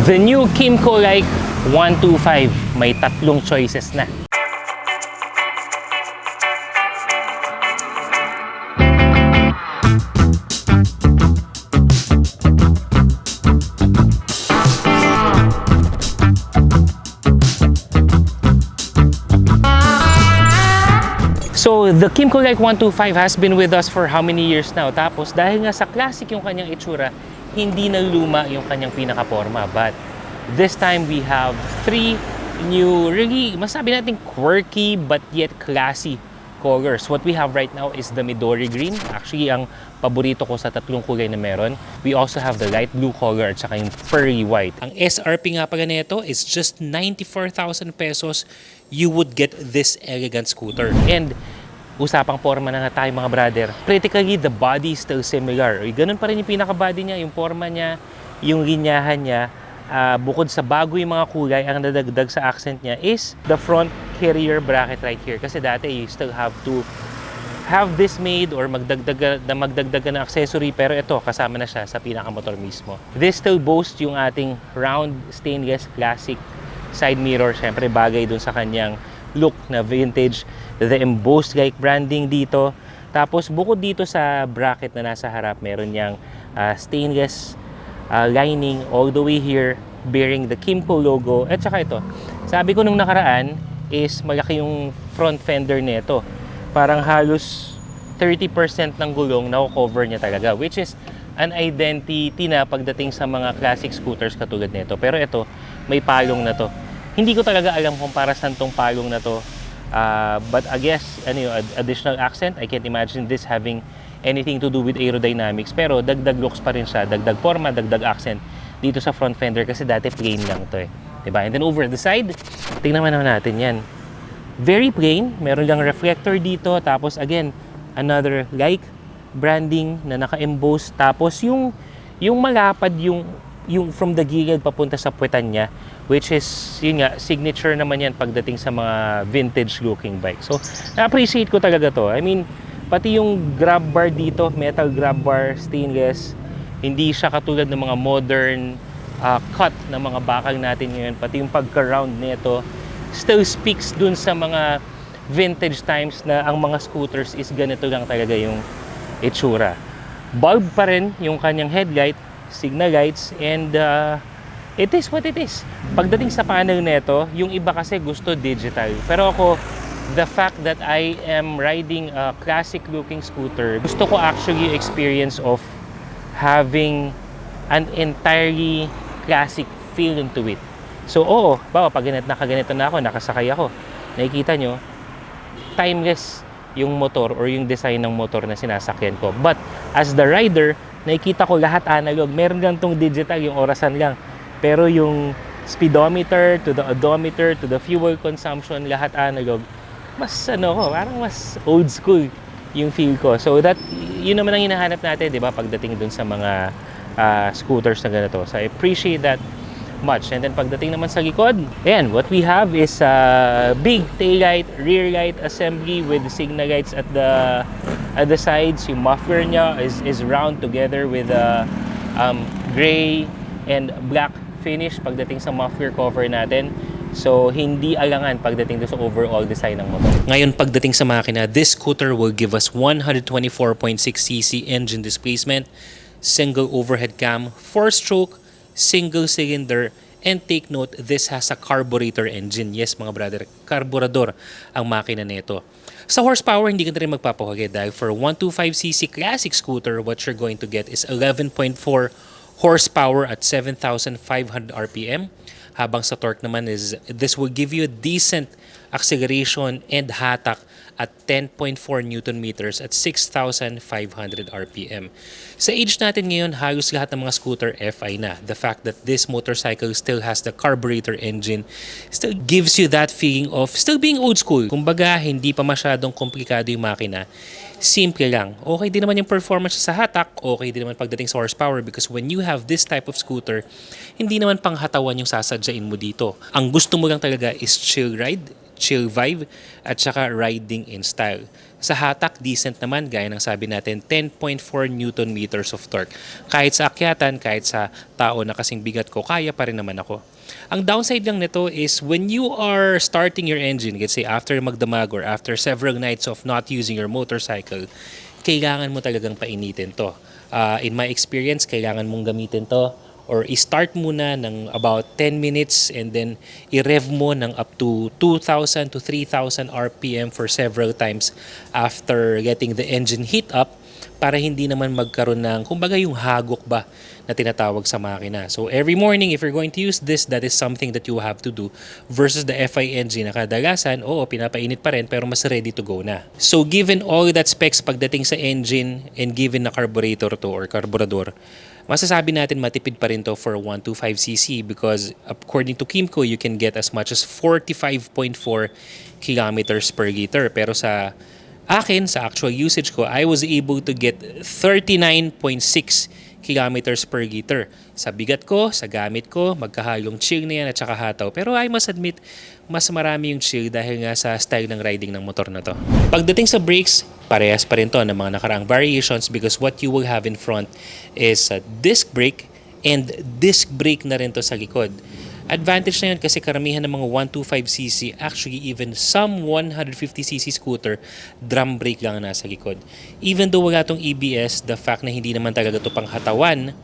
The new Kymco Like 125, may tatlong choices na. So, the Kymco Like 125 has been with us for how many years now? Tapos, dahil nga sa classic yung kanyang itsura, hindi na luma yung kanyang pinaka-forma. But, this time we have three new, really, masabi natin quirky but yet classy colors. What we have right now is the Midori Green. Actually, ang paborito ko sa tatlong kulay na meron. We also have the light blue color at saka yung furry white. Ang SRP nga pala nito is just 94,000 pesos. You would get this elegant scooter. And usapang forma na nga tayo mga brother. Critically, the body is still similar. Ganun pa rin yung pinaka-body niya, yung forma niya, yung linyahan niya. Bukod sa bago yung mga kulay, ang nadagdag sa accent niya is the front carrier bracket right here. Kasi dati, you still have to have this made or magdagdag ng accessory. Pero ito, kasama na siya sa pinaka-motor mismo. This still boasts yung ating round stainless classic side mirror. Siyempre, bagay dun sa kanyang look na vintage. The embossed like branding dito. Tapos, bukod dito sa bracket na nasa harap, meron niyang stainless lining all the way here bearing the Kimco logo. At saka ito, sabi ko nung nakaraan is malaki yung front fender nito. Parang halos 30% ng gulong na-cover niya talaga, which is an identity na pagdating sa mga classic scooters katulad nito. Pero ito, may palong na to. Hindi ko talaga alam kung para saan tong palong na to. But I guess, additional accent, I can't imagine this having anything to do with aerodynamics. Pero dagdag looks pa rin siya, dagdag forma, dagdag accent dito sa front fender kasi dati plain lang to eh. Diba? And then over the side, tingnan naman natin yan. Very plain, meron lang reflector dito. Tapos again, another like branding na naka-emboss. Tapos yung malapad yung from the gilid papunta sa puwetan niya, which is, yun nga, signature naman yan pagdating sa mga vintage looking bike. So, na-appreciate ko talaga to. I mean, pati yung grab bar dito, metal grab bar, stainless, hindi siya katulad ng mga modern cut na mga bakal natin ngayon. Pati yung pagka-round nito, still speaks dun sa mga vintage times na ang mga scooters is ganito lang talaga yung itsura. Bulb pa rin yung kanyang headlight, signal lights, and it is what it is. Pagdating sa panel nito, yung iba kasi gusto digital. Pero ako, the fact that I am riding a classic looking scooter, gusto ko actually experience of having an entirely classic feel into it. So oo, pag nakaganito na ako, nakasakay ako, nakikita nyo, timeless yung motor or yung design ng motor na sinasakyan ko. But as the rider, nakikita ko lahat analog. Meron lang tong digital, yung orasan lang. Pero yung speedometer, to the odometer, to the fuel consumption, lahat analog. Mas parang mas old school yung feel ko. So that, yun naman ang hinahanap natin, di ba, pagdating dun sa mga scooters na ganito. So I appreciate that much. And then pagdating naman sa likod, ayan, what we have is a big taillight, rear light assembly with signal lights at the sides. Yung muffler niya is round together with a gray and black finish pagdating sa muffler cover natin. So, hindi alangan pagdating sa overall design ng motor. Ngayon, pagdating sa makina, this scooter will give us 124.6cc engine displacement, single overhead cam, 4-stroke, single cylinder, and take note, this has a carburetor engine. Yes, mga brother, carburador ang makina nito. Sa horsepower, hindi ka na rin magpapahuli dahil for 125cc classic scooter, what you're going to get is 11.4 horsepower at 7,500 RPM. Habang sa torque naman is, this will give you a decent acceleration and hatak at 10.4 Newton meters at 6,500 RPM. Sa age natin ngayon, halos lahat ng mga scooter FI na. The fact that this motorcycle still has the carburetor engine still gives you that feeling of still being old school. Kumbaga, hindi pa masyadong komplikado yung makina. Simple lang. Okay din naman yung performance sa hatak, okay din naman pagdating sa horsepower because when you have this type of scooter, hindi naman panghatawan yung sasadyain mo dito. Ang gusto mo lang talaga is chill ride, chill vibe, at saka riding in style. Sa hatak, decent naman, gaya ng sabi natin, 10.4 Newton meters of torque. Kahit sa akyatan, kahit sa tao na kasing bigat ko, kaya pa rin naman ako. Ang downside lang nito is when you are starting your engine, let's say after magdamag or after several nights of not using your motorcycle, kailangan mo talagang painitin to. In my experience, kailangan mong gamitin to or i-start muna ng about 10 minutes and then i-rev mo ng up to 2,000 to 3,000 RPM for several times after getting the engine heat up para hindi naman magkaroon ng, kumbaga yung hagok ba na tinatawag sa makina. So every morning, if you're going to use this, that is something that you have to do versus the FI engine na kadalasan, oo, pinapainit pa rin pero mas ready to go na. So given all that specs pagdating sa engine and given na carburetor to or carburador, masasabi natin matipid pa rin to for 125cc because according to Kimco, you can get as much as 45.4 kilometers per liter. Pero sa akin, sa actual usage ko, I was able to get 39.6 kilometers per liter. Sa bigat ko, sa gamit ko, magkahalong chill na yan at saka hataw. Pero I must admit, mas marami yung chill dahil nga sa style ng riding ng motor na to. Pagdating sa brakes, parehas pa rin to ng mga nakaraang variations because what you will have in front is a disc brake and disc brake na rin to sa likod. Advantage na yun kasi karamihan ng mga 125cc, actually even some 150cc scooter, drum brake lang nasa likod. Even though wala tong ABS, the fact na hindi naman talaga to panghatawan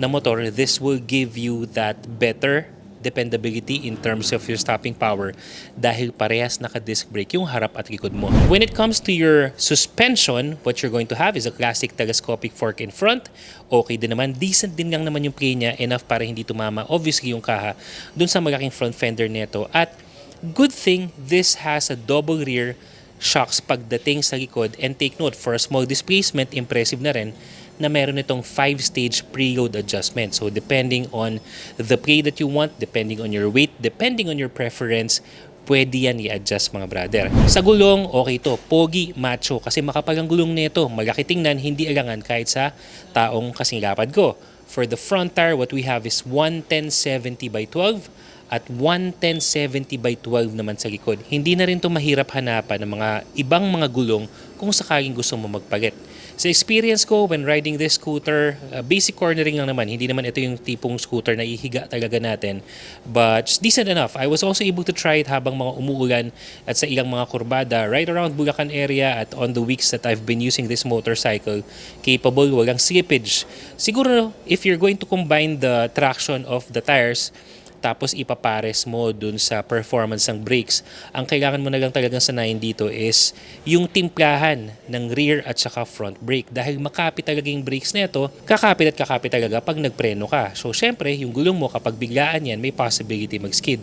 na motor, this will give you that better dependability in terms of your stopping power dahil parehas naka-disc brake yung harap at likod mo. When it comes to your suspension, what you're going to have is a classic telescopic fork in front. Okay din naman. Decent din lang naman yung play niya. Enough para hindi tumama, obviously, yung kaha dun sa malaking front fender nito. At good thing, this has a double rear shocks pagdating sa likod. And take note, for a small displacement, impressive na rin na meron itong 5-stage preload adjustment. So depending on the play that you want, depending on your weight, depending on your preference, pwede yan i-adjust mga brother. Sa gulong, okay to. Pogi, macho. Kasi makapal ang gulong nito. Malaki tingnan, hindi alangan kahit sa taong kasing lapad ko. For the front tire, what we have is 110/70 by 12 at 110/70 by 12 naman sa likod. Hindi na rin to mahirap hanapan ng mga ibang mga gulong kung sakaling gusto mo magpalit. Sa experience ko when riding this scooter, basic cornering lang naman. Hindi naman ito yung tipong scooter na ihiga talaga natin. But decent enough. I was also able to try it habang mga umuulan at sa ilang mga kurbada right around Bulacan area at on the weeks that I've been using this motorcycle, capable, walang slippage. Siguro if you're going to combine the traction of the tires tapos ipapares mo dun sa performance ng brakes, ang kailangan mo na lang talagang sanayin dito is yung timplahan ng rear at saka front brake. Dahil makapit talaga yung brakes nito, kakapit at kakapit talaga pag nagpreno ka. So syempre, yung gulong mo kapag biglaan yan, may possibility mag-skid.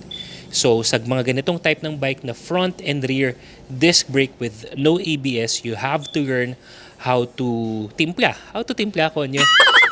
So sa mga ganitong type ng bike na front and rear disc brake with no ABS, you have to learn how to timpla. How to timpla, konyo?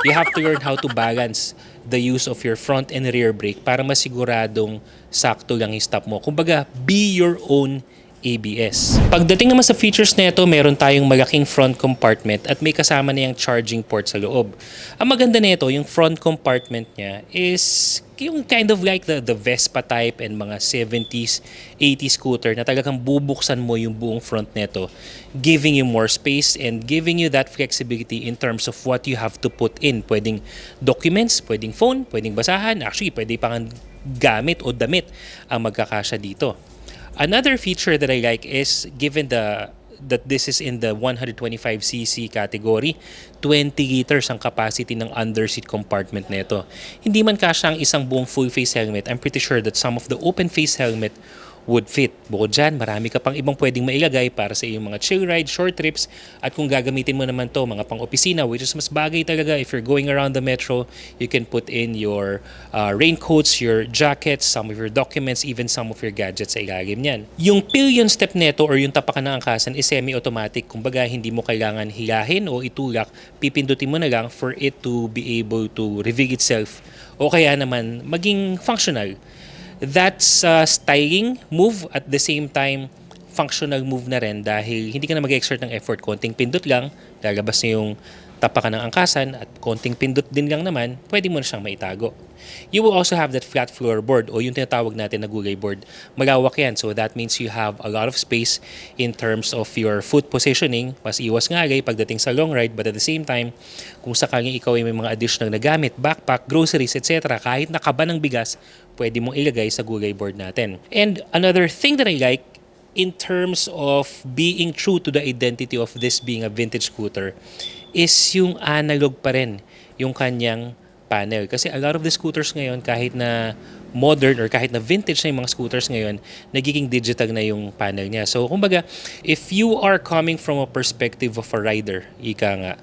You have to learn how to balance the use of your front and rear brake para masiguradong sakto lang yung stop mo. Kumbaga, be your own ABS. Pagdating naman sa features nito, meron tayong malaking front compartment at may kasama na yung charging port sa loob. Ang maganda nito, yung front compartment niya is yung kind of like the Vespa type and mga 70s, 80s scooter na talagang bubuksan mo yung buong front nito, giving you more space and giving you that flexibility in terms of what you have to put in. Pwedeng documents, pwedeng phone, pwedeng basahan. Actually, pwede pang gamit o damit ang magkakasya dito. Another feature that I like is given that this is in the 125cc category, 20 liters ang capacity ng underseat compartment nito. Hindi man kasya ang isang buong full face helmet, I'm pretty sure that some of the open face helmet would fit. Bukod dyan, marami ka pang ibang pwedeng mailagay para sa iyong mga chill ride, short trips, at kung gagamitin mo naman to mga pang-opisina, which is mas bagay talaga if you're going around the metro, you can put in your raincoats, your jackets, some of your documents, even some of your gadgets sa ilalim niyan. Yung pillion step neto or yung tapakan ng angkasan is semi-automatic. Kumbaga, hindi mo kailangan hilahin o itulak, pipindutin mo na lang for it to be able to reveal itself o kaya naman maging functional. That's a styling move at the same time functional move na rin dahil hindi ka na mag-exert ng effort. Konting pindot lang, lalabas na yung tapakan ng angkasan at konting pindot din lang naman, pwede mo na siyang maitago. You will also have that flat floorboard o yung tinatawag natin na gulay board. Malawak yan, so that means you have a lot of space in terms of your foot positioning. Mas iwas ngalay pagdating sa long ride, but at the same time, kung sakaling ikaw ay may mga additional na gamit, backpack, groceries, etc., kahit nakaba ng bigas, pwede mong ilagay sa gulay board natin. And another thing that I like, in terms of being true to the identity of this being a vintage scooter, is yung analog pa rin yung kanyang panel. Kasi a lot of the scooters ngayon, kahit na modern or kahit na vintage na yung mga scooters ngayon, nagiging digital na yung panel niya. So, kumbaga, if you are coming from a perspective of a rider, ika nga,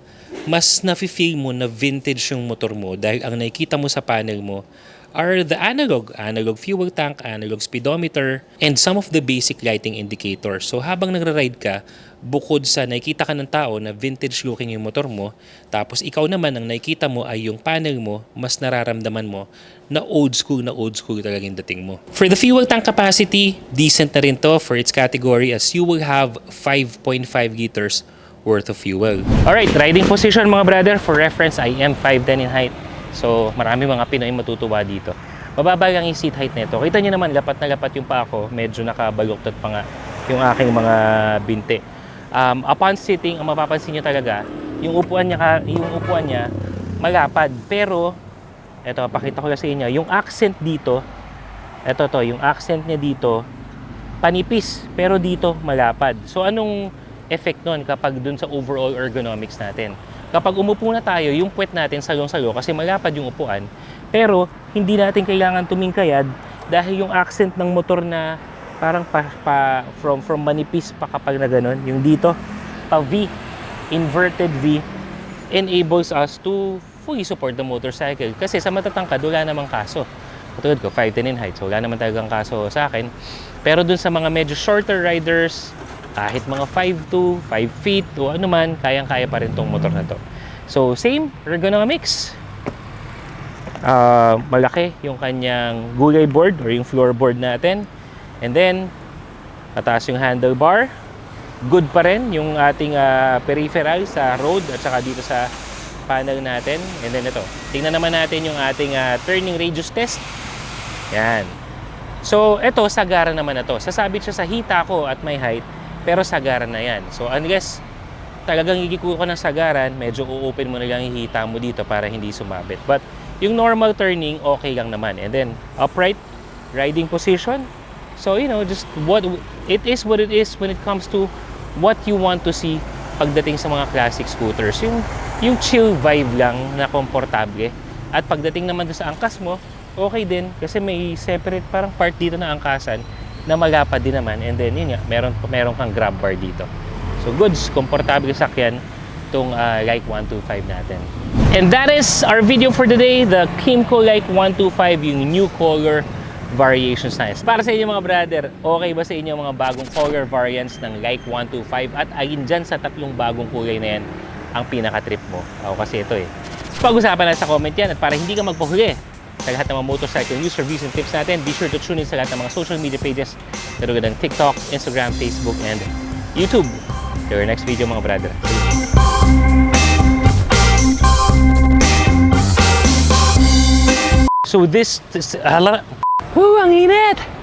mas nafe-feel mo na vintage yung motor mo dahil ang nakikita mo sa panel mo are the analog fuel tank, analog speedometer, and some of the basic lighting indicators. So habang nagra-ride ka, bukod sa nakikita ka ng tao na vintage looking yung motor mo, tapos ikaw naman ang nakikita mo ay yung panel mo, mas nararamdaman mo na old school talaga yung dating mo. For the fuel tank capacity, decent na rin to for its category as you will have 5.5 liters worth of fuel. Alright, riding position mga brother. For reference, I am 5'10" in height. So, marami mga Pinoy matutuwa dito. Mababa lang yung seat height nito. Kita nyo naman, lapat na lapat yung pa ako. Medyo nakabaluktot pa nga yung aking mga binti. Upon sitting, ang mapapansin nyo talaga, yung upuan niya malapad. Pero, eto, pakita ko lang sa inyo, yung accent dito, yung accent niya dito, panipis, pero dito malapad. So, anong effect nun kapag dun sa overall ergonomics natin? Kapag umupo na tayo, yung puwet natin salong-salo kasi malapad yung upuan, pero hindi natin kailangan tumingkayad dahil yung accent ng motor na parang from manipis pa kapag na ganun, yung dito, pa V, inverted V, enables us to fully support the motorcycle. Kasi sa matatangkad, wala namang kaso. Katulad ko, 5'10" in height, so wala naman talagang kaso sa akin. Pero dun sa mga medyo shorter riders, kahit mga 5'2", 5 feet o ano man, kayang-kaya pa rin tong motor na to. So, same ergonomics. Malaki yung kanyang gulay board or yung floorboard natin. And then, mataas yung handlebar. Good pa rin yung ating peripheral sa road at saka dito sa panel natin. And then ito, tingnan naman natin yung ating turning radius test. Yan. So, ito, sagara naman na to. Sasabit siya sa hita ko at may height. Pero sagaran na yan. So unless talagang igikuko ng sagaran, medyo u-open mo na lang yung hita mo dito para hindi sumabit. But yung normal turning, okay lang naman. And then upright riding position. So you know, just what it is when it comes to what you want to see pagdating sa mga classic scooters. Yung chill vibe lang na komportable. At pagdating naman sa angkas mo, okay din kasi may separate parang part dito na angkasan na malapad din naman, and then yun nga, meron kang grab bar dito. So goods, komportable sakyan itong Like 125 natin. And that is our video for today, the Kymco Like 125, yung new color variations na. Para sa inyo mga brother, okay ba sa inyo mga bagong color variants ng Like 125 at alin dyan sa tatlong bagong kulay na yan ang pinaka-trip mo? Ako kasi ito Pag-usapan na sa comment yan at para hindi ka magpahuli sa lahat ng mga motorcycle news, reviews, and tips natin, be sure to tune in sa lahat ng mga social media pages na ng TikTok, Instagram, Facebook, and YouTube. To our next video mga brother. So this ang init!